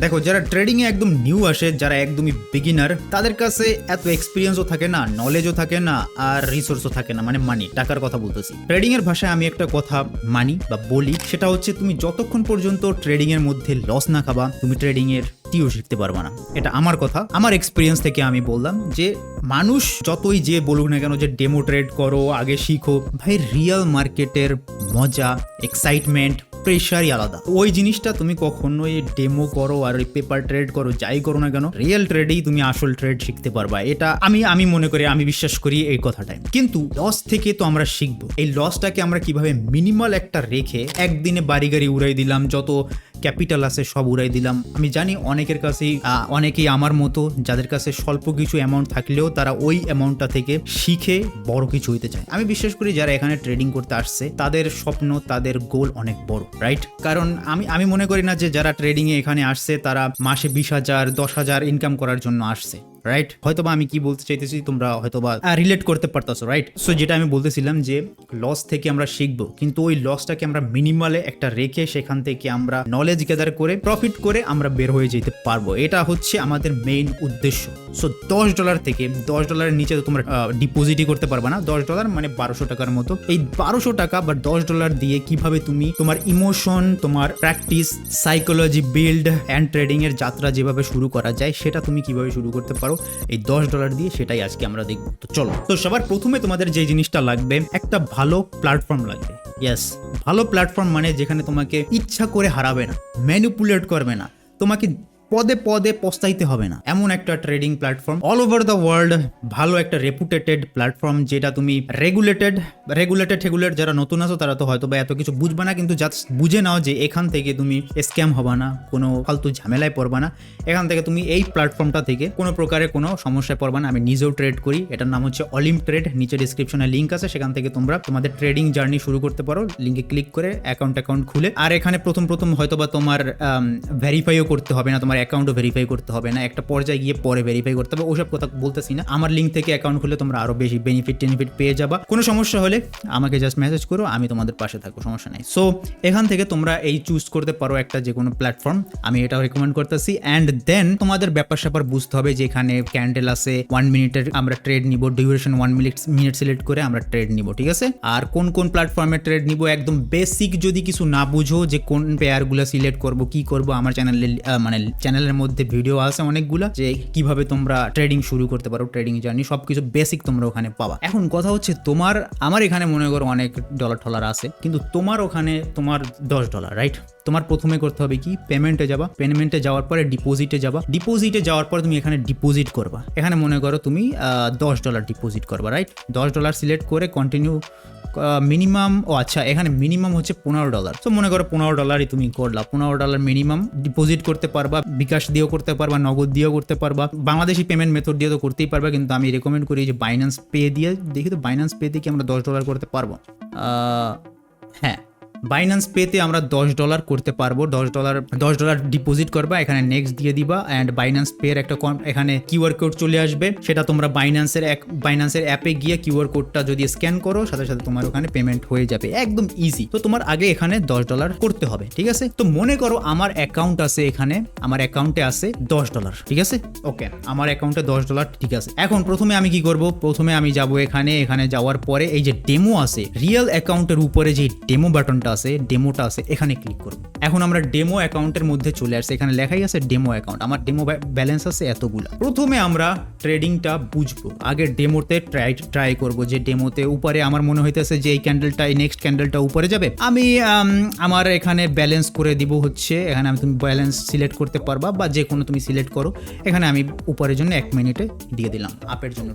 দেখো যারা ট্রেডিং এ একদম নিউ আসে, যারা একদমই বিগিনার, তাদের কাছে এত এক্সপিরিয়েন্সও থাকে না, নলেজও থাকে না, আর রিসোর্সও থাকে না, মানে মানি, টাকার কথা বলতেছি। ট্রেডিং এর ভাষায় আমি একটা কথা মানি বা বলি, সেটা হচ্ছে তুমি যতক্ষণ পর্যন্ত ট্রেডিং এর মধ্যে লস না খাবা, তুমি ট্রেডিং এর টিও শিখতে পারবা না। এটা আমার কথা, আমার এক্সপিরিয়েন্স থেকে আমি বললাম যে মানুষ যতই যে বলুক না কেন যে ডেমো ট্রেড করো, আগে শিখো, ভাই রিয়েল মার্কেটের মজা, এক্সাইটমেন্ট, প্রেশারই আলাদা। ওই জিনিসটা তুমি কখনোই ডেমো করো আর ওই পেপার ট্রেড করো, যাই করো না কেন, রিয়েল ট্রেডেই তুমি আসল ট্রেড শিখতে পারবা। এটা আমি মনে করি, আমি বিশ্বাস করি এই কথাটাই। কিন্তু লস থেকে তো আমরা শিখবো, এই লসটাকে আমরা কিভাবে মিনিমাল একটা রেখে একদিনে বাড়ি গাড়ি উড়াই দিলাম, যত ক্যাপিটাল আছে সব উড়াই দিলাম। আমি জানি অনেকের কাছেই, অনেকেই আমার মতো যাদের কাছে স্বল্প কিছু অ্যামাউন্ট থাকলেও তারা ওই অ্যামাউন্টটা থেকে শিখে বড় কিছু হইতে চায়। আমি বিশ্বাস করি যারা এখানে ট্রেডিং করতে আসছে তাদের স্বপ্ন, তাদের গোল অনেক বড়, রাইট? কারণ আমি মনে করি না যে যারা ট্রেডিং এ এখানে আসছে তারা মাসে 20,000 10,000 ইনকাম করার জন্য আসছে, রাইট? হয়তোবা আমি কি বলতে চাইতেছি তোমরা হয়তোবা রিলেট করতে পারতেছো, রাইট? সো যেটা আমি বলতেছিলাম যে লস থেকে আমরা শিখবো, কিন্তু ওই লসটাকে আমরা মিনিমালে একটা রেখে সেখান থেকে আমরা নলেজ গ্যাদার করে প্রফিট করে আমরা বের হয়ে যেতে পারবো। এটা হচ্ছে আমাদের মেইন উদ্দেশ্য। সো $10 থেকে $10 নিচে তো তোমরা ডিপোজিটই করতে পারবে না। $10 মানে 1200 টাকার মতো। এই 1200 টাকা বা $10 দিয়ে কিভাবে তুমি তোমার ইমোশন, তোমার practice, psychology build and trading এর যাত্রা যেভাবে শুরু করা যায় সেটা তুমি কিভাবে শুরু করতে পারো এই $10 দিয়ে, সেটাই আজকে আমরা দেখব। তো চলো। তো সবার প্রথমে তোমাদের যে জিনিসটা লাগবে, একটা ভালো প্ল্যাটফর্ম লাগবে। ইয়েস, ভালো প্ল্যাটফর্ম মানে যেখানে তোমাকে ইচ্ছা করে হারাবে না, ম্যানিপুলেট করবে না, তোমাকে পদে পদে পস্তাইতে হবে না, এমন একটা trading platform all over the world, ভালো একটা রেপুটেটেড প্ল্যাটফর্ম, যেটা তুমি রেগুলেটেড যারা নতুন আছো তারা তো হয়তো বা এত কিছু বুঝবে না, কিন্তু জাস্ট বুঝে নাও যে এখান থেকে তুমি স্ক্যাম হবা না, কোনো ফালতু ঝামেলায় পড়বা না। এখান থেকে তুমি এই প্ল্যাটফর্মটা থেকে কোনো প্রকারে কোনো সমস্যায় পড়বা না। আমি নিজেও ট্রেড করি, এটার নাম হচ্ছে অলিম ট্রেড, নিচে ডিসক্রিপশনে লিঙ্ক আছে, সেখান থেকে তোমরা তোমাদের ট্রেডিং জার্নি শুরু করতে পারো, লিঙ্কে ক্লিক করে অ্যাকাউন্ট খুলে। আর এখানে প্রথম হয়তো বা তোমার ভেরিফাইও করতে হবে না, তোমার অ্যাকাউন্টও ভেরিফাই করতে হবে না, একটা পর্যায়ে গিয়ে পরে ভেরিফাই করতে হবে, ওসব কথা বলতেছি না। আমার লিঙ্ক থেকে অ্যাকাউন্ট খুলে তোমরা আরো বেশি বেনিফিট পেয়ে যাবা। কোনো সমস্যা হলে আমাকে জাস্ট মেসেজ করো, আমি তোমাদের পাশে থাকবো, সমস্যা নাই। সো এখান থেকে তোমরা এই চুজ করতে পারো একটা যে কোনো প্ল্যাটফর্ম, আমি এটাও রেকমেন্ড করতেছি। অ্যান্ড দেন তোমাদের ব্যাপার স্যাপার বুঝতে হবে যে এখানে ক্যান্ডেল আছে, 1 মিনিটের আমরা ট্রেড নিব, ডিউরেশন 1 মিনিট সিলেক্ট করে আমরা ট্রেড নিব, ঠিক আছে? আর কোন প্ল্যাটফর্মে ট্রেড নিব, একদম বেসিক যদি কিছু না বুঝো যে কোন পেয়ারগুলো সিলেক্ট করব, কি করব, আমার চ্যানেলের মধ্যে ভিডিও আছে অনেকগুলা, যে কিভাবে তোমরা ট্রেডিং শুরু করতে পারো, ট্রেডিং জার্নি, সবকিছু বেসিক তোমরা ওখানে পাবা। এখন কথা হচ্ছে আমার এখানে মনে করো অনেক ডলার আছে, কিন্তু তোমার ওখানে তোমার $10, রাইট? তোমার প্রথমে করতে হবে কি, পেমেন্টে যাওয়ার পরে ডিপোজিটে যাওয়ার পর তুমি এখানে ডিপোজিট করবা। এখানে মনে করো তুমি $10 ডিপোজিট করবা, রাইট? $10 সিলেক্ট করে কন্টিনিউ মিনিমাম, এখানে মিনিমাম হচ্ছে $15। তো মনে করো $15ই তুমি করলা, $15 মিনিমাম ডিপোজিট করতে পারবা, বিকাশ দিয়েও করতে পারবা, নগদ দিয়েও করতে পারবা, বাংলাদেশি পেমেন্ট মেথড দিয়ে তো করতেই পারবা, কিন্তু আমি রেকমেন্ড করি যে বাইন্যান্স পে দিয়ে। দেখি তো বাইন্যান্স পে দিয়ে কি আমরা $10 করতে পারবো? হ্যাঁ, বাইন্যান্স পেতে আমরা $10 করতে পারবো। $10 ডিপোজিট করবা, এখানে নেক্সট দিয়ে দিবা, অ্যান্ড বাইন্যান্স পের একটা এখানে কিউআর কোড চলে আসবে, সেটা তোমরা বাইন্যান্সের অ্যাপে গিয়ে কিউআর কোডটা যদি স্ক্যান করো, সাথে সাথে তোমার ওখানে পেমেন্ট হয়ে যাবে, একদম ইজি। তো তোমার আগে এখানে $10 করতে হবে, ঠিক আছে? তো মনে করো আমার অ্যাকাউন্ট আছে, এখানে আমার অ্যাকাউন্টে আছে $10, ঠিক আছে? ওকে, আমার অ্যাকাউন্টে $10, ঠিক আছে। এখন প্রথমে আমি কি করব, প্রথমে আমি যাব এখানে যাওয়ার পরে এই যে ডেমো আছে, রিয়েল অ্যাকাউন্টের উপরে যে ডেমো বাটনটা আছে, ডেমোটা আছে, এখানে ক্লিক করব। এখন আমরা ডেমো অ্যাকাউন্টের মধ্যে চলে আসছে, এখানে লেখাই আছে ডেমো অ্যাকাউন্ট, আমার ডেমো ব্যালেন্স আছে এতগুলা। প্রথমে আমরা ট্রেডিংটা বুঝবো, আগে ডেমোতে ট্রাই করব, যে ডেমোতে উপরে আমার মনে হইতেছে যে এই নেক্সট ক্যান্ডেলটা উপরে যাবে, আমি আমার এখানে ব্যালেন্স করে দিব হচ্ছে, এখানে তুমি ব্যালেন্স সিলেক্ট করতে পারবা, বা যে কোনো তুমি সিলেক্ট করো, এখানে আমি উপরের জন্য 1 মিনিটে দিয়ে দিলাম, আপের জন্য।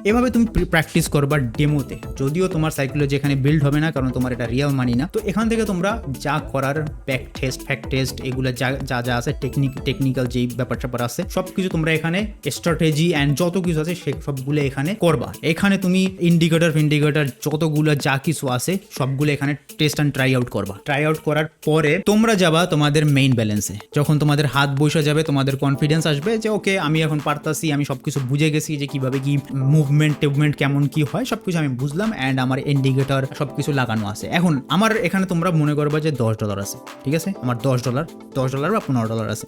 এভাবে তুমি প্র্যাকটিস করবা ডেমোতে, যদিও তোমার সাইকোলজি এখানে বিল্ড হবে না, কারণ তোমার এটা রিয়েল মানি না। তো এখান থেকে তোমরা যা করার, ফ্যাক্ট টেস্ট এগুলো যা আছে, টেকনিক্যাল যেই ব্যাপার আছে, সবকিছু তোমরা এখানে স্ট্র্যাটেজি অ্যান্ড যত কিছু আছে সে সবগুলো এখানে করবা। এখানে তুমি ইন্ডিকেটর যতগুলো যা কিছু আছে সবগুলো এখানে টেস্ট অ্যান্ড ট্রাই আউট করবা। ট্রাই আউট করার পরে তোমরা যাবা তোমাদের মেইন ব্যালেন্সে। যখন তোমাদের হাত বসে যাবে, তোমাদের কনফিডেন্স আসবে যে ওকে আমি এখন পারতাছি, আমি সবকিছু বুঝে গেছি যে কিভাবে কি মুভ মুভমেন্ট কেমন কি হয় সবকিছু আমি বুঝলাম অ্যান্ড আমার ইন্ডিকেটর সবকিছু লাগানো আছে। এখন আমার এখানে তোমরা মনে করবা যে $10 আছে, ঠিক আছে, আমার $10 বা $15 আছে।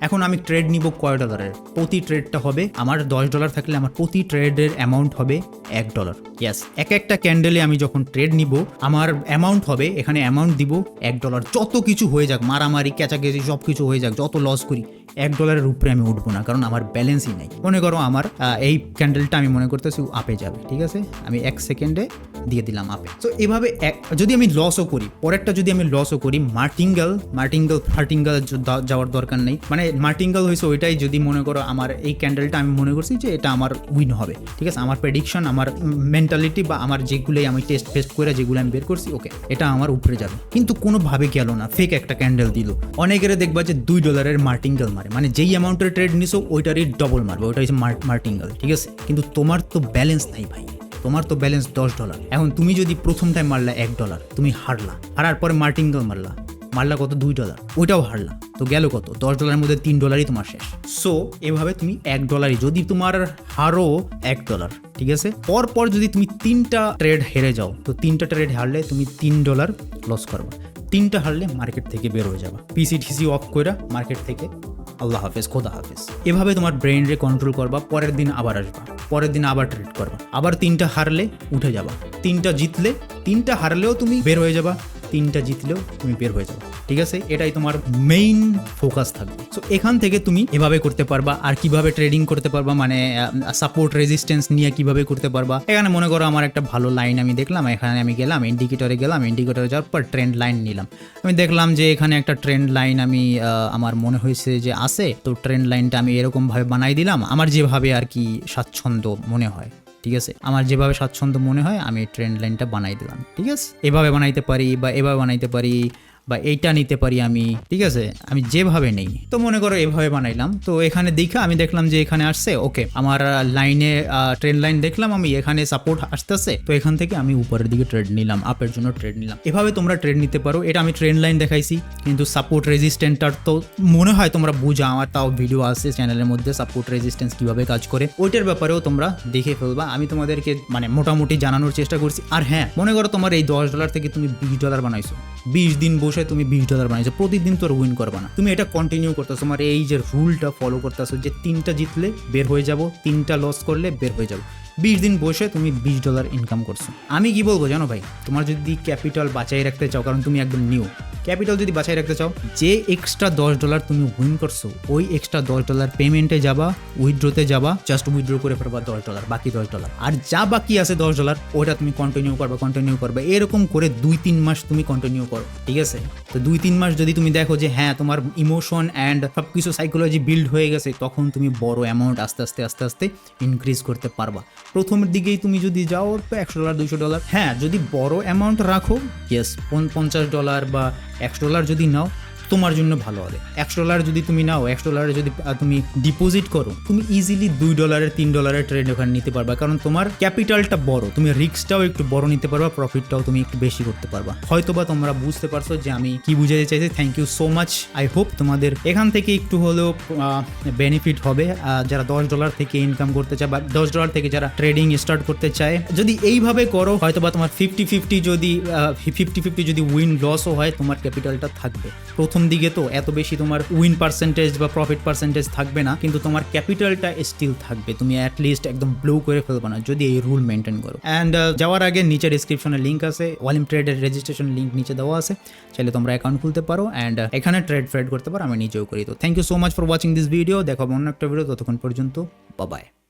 এখন আমি ট্রেড নিব কয় ডলারের, প্রতি ট্রেডটা হবে আমার $10 থাকলে আমার প্রতি ট্রেডের অ্যামাউন্ট হবে $1। ইয়েস, একটা ক্যান্ডেলে আমি যখন ট্রেড নিব আমার অ্যামাউন্ট হবে, এখানে অ্যামাউন্ট দিব $1। যত কিছু হয়ে যাক, মারামারি ক্যাচাকেচি সব কিছু হয়ে যাক, যত লস করি $1 উপরে আমি উঠবো না, কারণ আমার ব্যালেন্সই নাই। মনে করো আমার এই ক্যান্ডেলটা আমি মনে করতেছি আপে যাবে, ঠিক আছে, আমি 1 সেকেন্ডে দিয়ে দিলাম আপে। তো এভাবে যদি আমি লসও করি, পরেরটা যদি আমি লসও করি, মার্টিঙ্গেল যাওয়ার দরকার নেই, মানে মার্টিঙ্গেল হয়েছে ওইটাই। যদি মনে করো আমার এই ক্যান্ডেলটা আমি মনে করছি যে এটা আমার উইন হবে, ঠিক আছে, আমার প্রেডিকশন, আমার মেন্টালিটি বা আমার যেগুলোই আমি টেস্ট করে যেগুলো আমি বের করছি, ওকে এটা আমার উপরে যাবে, কিন্তু কোনোভাবে গেল না, ফেক একটা ক্যান্ডেল দিল। অনেকের দেখবা যে $2 মার্টিঙ্গেল মারে, মানে যেই অ্যামাউন্টের ট্রেড নিছো ওইটারই ডবল মারবে, ওইটা হচ্ছে মার্টিঙ্গেল, ঠিক আছে, কিন্তু তোমার তো ব্যালেন্স নাই ভাই, তোমার তো ব্যালেন্স $10। এখন তুমি যদি প্রথম টাইম মারলা $1, তুমি হারার পরে মার্টিঙ্গেল মারলা কত, $2, ওইটাও হারলা, তো গেল কত, $10 মধ্যে $3 তোমার শেষ। সো এভাবে তুমি $1 যদি তোমার হারো $1, ঠিক আছে, পর যদি তুমি 3টা ট্রেড হেরে যাও, তো 3টা ট্রেড হারলে তুমি $3 লস করবা, 3টা হারলে মার্কেট থেকে বের হয়ে যাবা, পিসি অফ করে মার্কেট থেকে আল্লাহ হাফেজ, খোদা হাফেজ। এভাবে তোমার ব্রেইনরে কন্ট্রোল করবা, পরের দিন আবার আসবা, পরের দিন আবার ট্রেড করবা, আবার 3টা হারলে উঠে যাবা, 3টা জিতলে, 3টা হারলেও তুমি বের হয়ে যাবা, 3টা জিতলেও তুমি বের হয়ে যাবে, ঠিক আছে, এটাই তোমার মেইন ফোকাস থাকবে। সো এখান থেকে তুমি এভাবে করতে পারবা। আর কিভাবে ট্রেডিং করতে পারবা, মানে সাপোর্ট রেজিস্ট্যান্স নিয়ে কিভাবে করতে পারবা। এখানে মনে করো আমার একটা ভালো লাইন আমি দেখলাম, এখানে আমি গেলাম ইন্ডিকেটরে যাওয়ার পর ট্রেন্ড লাইন নিলাম, আমি দেখলাম যে এখানে একটা ট্রেন্ড লাইন আমি আমার মনে হয়েছে যে আছে, তো ট্রেন্ড লাইনটা আমি এরকম ভাবে বানাই দিলাম, আমার যেভাবে আর কি স্বাচ্ছন্দ্য মনে হয়, ঠিক আছে, আমার যেভাবে স্বাচ্ছন্দ্য মনে হয় আমি ট্রেন্ড লাইনটা বানাই দিলাম, ঠিক আছে, এভাবে বানাইতে পারি বা এভাবে বানাইতে পারি বা এইটা নিতে পারি আমি, ঠিক আছে, আমি যেভাবে নেই, তো মনে করো এভাবে বানাইলাম। তো এখানে আমি দেখলাম যে এখানে আসছে, ওকে, আমার লাইনে ট্রেন্ড লাইন দেখলাম আমি, এখানে সাপোর্ট আসতেছে, তো এখান থেকে আমি উপরের দিকে ট্রেড নিলাম, আপের জন্য ট্রেড নিলাম। এভাবে তোমরা ট্রেড নিতে পারো। এটা আমি ট্রেন্ড লাইন দেখাইছি, কিন্তু সাপোর্ট রেজিস্ট্যান্সটার তো মনে হয় তোমরা বুঝা, আমার তাও ভিডিও আছে চ্যানেলের মধ্যে সাপোর্ট রেজিস্ট্যান্স কিভাবে কাজ করে, ওইটার ব্যাপারেও তোমরা দেখে ফেলবা। আমি তোমাদেরকে মানে মোটামুটি জানানোর চেষ্টা করছি। আর হ্যাঁ, মনে করো তোমার এই $10 থেকে তুমি $20 বানাইছো, 20 দিন বসে তুমি $20 বানাইছো, প্রতিদিন তো আর উইন করবা না, তুমি এটা কন্টিনিউ করতেছো, তোমার এই যে রুলটা ফলো করতেছো যে 3টা জিতলে বের হয়ে যাব, 3টা লস করলে বের হয়ে যাব, 20 দিন বসে তুমি $20 ইনকাম করছো। আমি কি বলবো জানো ভাই, তোমার যদি ক্যাপিটাল বাঁচাই রাখতে চাও, কারণ তুমি একদম নিউ, ক্যাপিটাল যদি বাঁচাই রাখতে চাও, যে এক্সট্রা $10 তুমি উইন করছো, ওই এক্সট্রা $10 পেমেন্টে যাবা, উইথড্রোতে যাবা, জাস্ট উইথড্রো করে ফেলবা $10, বাকি $10, আর যা বাকি আছে $10 ওটা তুমি কন্টিনিউ করবা, এরকম করে 2-3 মাস তুমি কন্টিনিউ করো, ঠিক আছে। তো 2-3 মাস যদি তুমি দেখো যে হ্যাঁ তোমার ইমোশন অ্যান্ড সবকিছু সাইকোলজি বিল্ড হয়ে গেছে, তখন তুমি বড় অ্যামাউন্ট আস্তে আস্তে ইনক্রিজ করতে পারবা। প্রথমের দিকেই তুমি যদি যাও তো $100 $200, হ্যাঁ যদি বড় অ্যামাউন্ট রাখো, ইয়েস, $50 বা $100 যদি নাও, তোমার জন্য ভালো হবে। $100 যদি তুমি নাও, $100 যদি তুমি ডিপোজিট করো, তুমি ইজিলি $2 $3 ট্রেড ওখানে নিতে পারবা, কারণ তোমার ক্যাপিটালটা বড়, তুমি রিস্কটাও একটু বড় নিতে পারবা, প্রফিটটাও তুমি একটু বেশি করতে পারবা। হয়তোবা তোমরা বুঝতে পারছো যে আমি কি বুঝাতে চাইছি। Thank you so much. I hope তোমাদের এখান থেকে একটু হলেও বেনিফিট হবে। যারা $10 থেকে ইনকাম করতে চায় বা $10 থেকে যারা ট্রেডিং স্টার্ট করতে চায়, যদি এইভাবে করো, হয়তোবা তোমার 50-50 যদি উইন লসও হয়, তোমার ক্যাপিটালটা থাকবে। প্রথম দিকে তো এত বেশি তোমার উইন পার্সেন্টেজ বা প্রফিট পার্সেন্টেজ থাকবে না, কিন্তু তোমার ক্যাপিটালটা স্টিল থাকবে, তুমি অ্যাটলিস্ট একদম ব্লো করে ফেলবে না যদি এই রুল মেনটেন করো। অ্যান্ড যাওয়ার আগে নিচে ডিসক্রিপশনে লিঙ্ক আছে, ওয়ালিম ট্রেডের রেজিস্ট্রেশন লিঙ্ক নিচে দেওয়া আছে, চাইলে তোমরা অ্যাকাউন্ট খুলতে পারো অ্যান্ড এখানে ট্রেড করতে পারো, আমি নিজেও করি। তো thank you so much for watching this video, দেখাবো অন্য একটা ভিডিও, ততক্ষণ পর্যন্ত বাই বাই।